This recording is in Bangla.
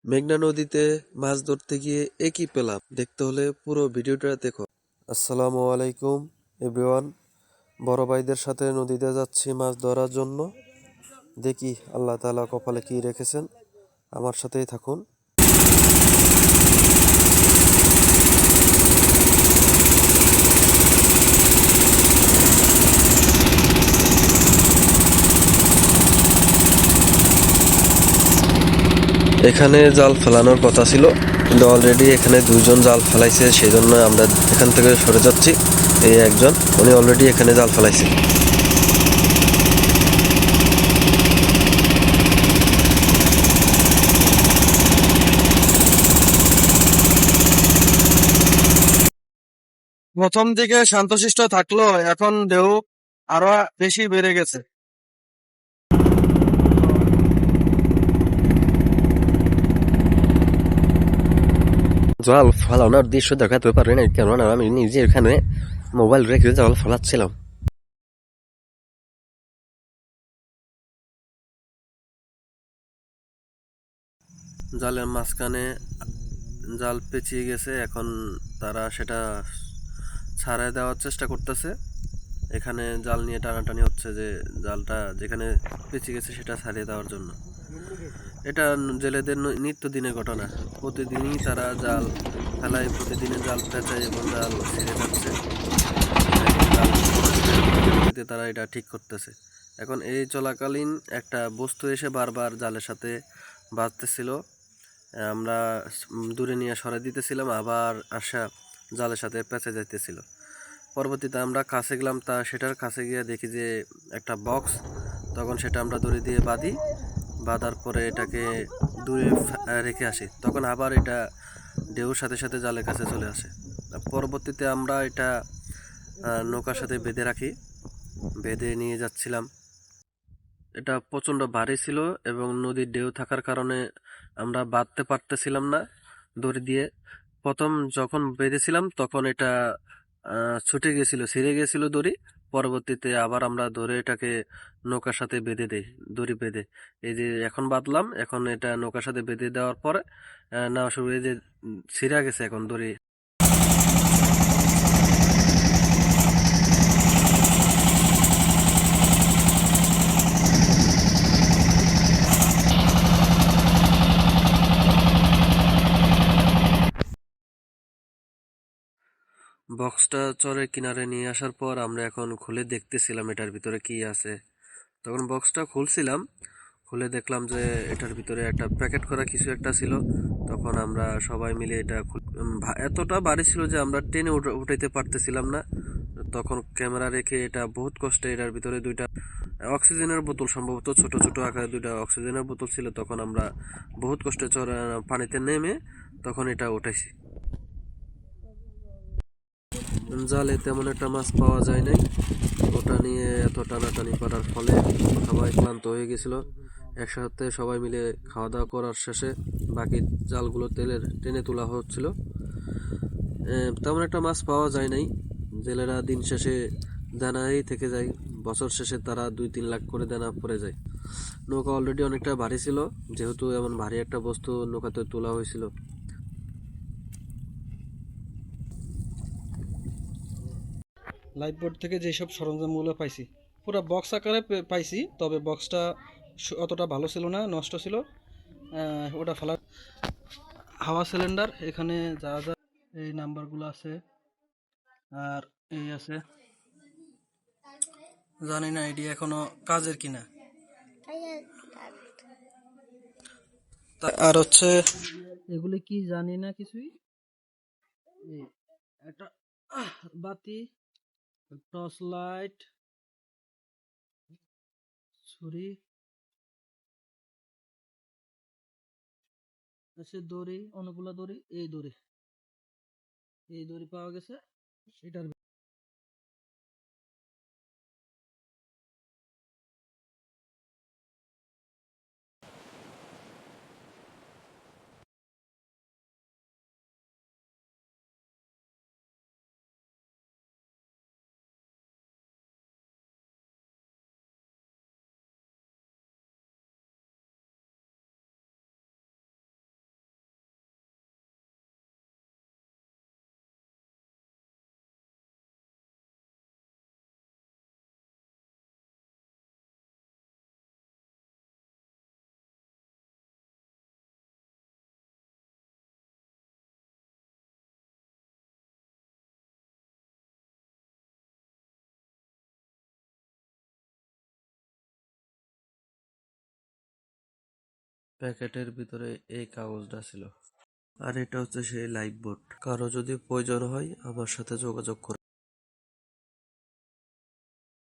মেঘনা নদীতে মাছ ধরতে গিয়ে কি পেলাম দেখতে হলে পুরো ভিডিওটা দেখো। আসসালামু আলাইকুম এভরিওয়ান। বড় ভাইদের সাথে নদীতে যাচ্ছি মাছ ধরার জন্য। দেখি আল্লাহ তাআলা কপালে কি রেখেছেন, আমার সাথেই থাকুন। এখানে জাল ফেলানোর কথা ছিল, কিন্তু অলরেডি এখানে দুইজন জাল ফেলাইছে, সেই জন্য আমরা এখান থেকে সরে যাচ্ছি। এই একজন, উনি অলরেডি এখানে জাল ফেলাইছে। প্রথম দিকে শান্তশিষ্ট থাকলো, এখন ঢেউ আরো বেশি বেড়ে গেছে। জল ফলানোর দৃশ্য দেখাতে পারি না, কেননা আমি নিজে এখানে মোবাইল রেখে জল ফলাচ্ছিলাম। জালের মাঝখানে জাল পেঁচিয়ে গেছে, এখন তারা সেটা ছাড়াই দেওয়ার চেষ্টা করতেছে। এখানে জাল নিয়ে টানাটানি হচ্ছে যে জালটা যেখানে পেঁচিয়ে গেছে সেটা ছাড়িয়ে দেওয়ার জন্য। এটা জেলেদের নিত্যদিনের ঘটনা, প্রতিদিনই তারা জাল ফেলায়, প্রতিদিনের জাল পেঁচায় এবং জাল ছিঁড়ে যাচ্ছে। এখন জাল পরবর্তীতে তারা এটা ঠিক করতেছে। এখন এই চলাকালীন একটা বস্তু এসে বারবার জালের সাথে বাজতেছিল। আমরা দূরে নিয়ে সরাই দিতেছিলাম, আবার আসা জালের সাথে পেঁচে যাইতেছিল। পরবর্তীতে আমরা কাছে গেলাম, সেটার কাছে গিয়ে দেখি যে একটা বক্স। তখন সেটা আমরা দড়ি দিয়ে বাঁধার পরে এটাকে দূরে রেখে আসি। তখন আবার এটা ঢেউর সাথে সাথে জালের কাছে চলে আসে। পরবর্তীতে আমরা এটা নৌকার সাথে বেঁধে রাখি, বেঁধে নিয়ে যাচ্ছিলাম। এটা প্রচণ্ড ভারী ছিল এবং নদীর ঢেউ থাকার কারণে আমরা বাঁধতে পারতেছিলাম না দড়ি দিয়ে। প্রথম যখন বেঁধেছিলাম তখন এটা ছুটে গেছিল, ছিঁড়ে গেছিল দড়ি। পরবর্তীতে আবার আমরা ধরে এটাকে নৌকার সাথে বেঁধে দেই, দড়ি বেঁধে। এই যে এখন বাঁধলাম, এখন এটা নৌকার সাথে বেঁধে দেওয়ার পরে নেওয়া শুরু, এই যে ছিঁড়া গেছে এখন দড়ি। বক্সটা চরের কিনারে নিয়ে আসার পর আমরা এখন খুলে দেখতেছিলাম এটার ভিতরে কি আছে। তখন বক্সটা খুলছিলাম, খুলে দেখলাম যে এটার ভিতরে একটা প্যাকেট করা কিছু একটা ছিল। তখন আমরা সবাই মিলে এটা এতটা ভারী ছিল যে আমরা টেনে উঠাইতে পারতেছিলাম না। তখন ক্যামেরা রেখে এটা বহুত কষ্টে, এটার ভিতরে দুইটা অক্সিজেনের বোতল, সম্ভবত ছোট ছোট আকারে দুইটা অক্সিজেনের বোতল ছিল। তখন আমরা বহুত কষ্টে পানিতে নেমে তখন এটা উঠাইছি। জালে তেমন একটা মাছ পাওয়া যায় নাই। ওটা নিয়ে এত টানাটানি করার ফলে সবাই ক্লান্ত হয়ে গেছিল। একসাথে সবাই মিলে খাওয়া দাওয়া করার শেষে বাকি জালগুলো টেনে তোলা হচ্ছিল। তেমন একটা মাছ পাওয়া যায় নাই। জেলেরা দিন শেষে দানাই থেকে যায়, বছর শেষে তারা 2-3 লাখ করে দানা পড়ে যায়। নৌকা অলরেডি অনেকটা ভারী ছিল, যেহেতু এমন ভারী একটা বস্তু নৌকাতে তোলা হয়েছিল। লাইফবোট থেকে যেসব সরঞ্জামগুলো পাইছি পুরো বক্স আকারে পাইছি, তবে বক্সটা অতটা ভালো ছিল না, নষ্ট ছিল। ওটা ফেলা হাওয়া সিলিন্ডার, এখানে যা যা এই নাম্বারগুলো আছে, আর এই আছে, জানি না এটি এখনো কাজের কিনা। আর হচ্ছে এগুলি কি জানি না কিছুই। একটা বাতি, টর্চ লাইট, ছুরি, আছে দড়ি, অনেকগুলা দড়ি, এই দড়ি পাওয়া গেছে এটার প্যাকেটের ভিতরে এই কাগজটা ছিল। আর এটা হচ্ছে সেই লাইফ বোট। কারো যদি প্রয়োজন হয় আমার সাথে যোগাযোগ করুন।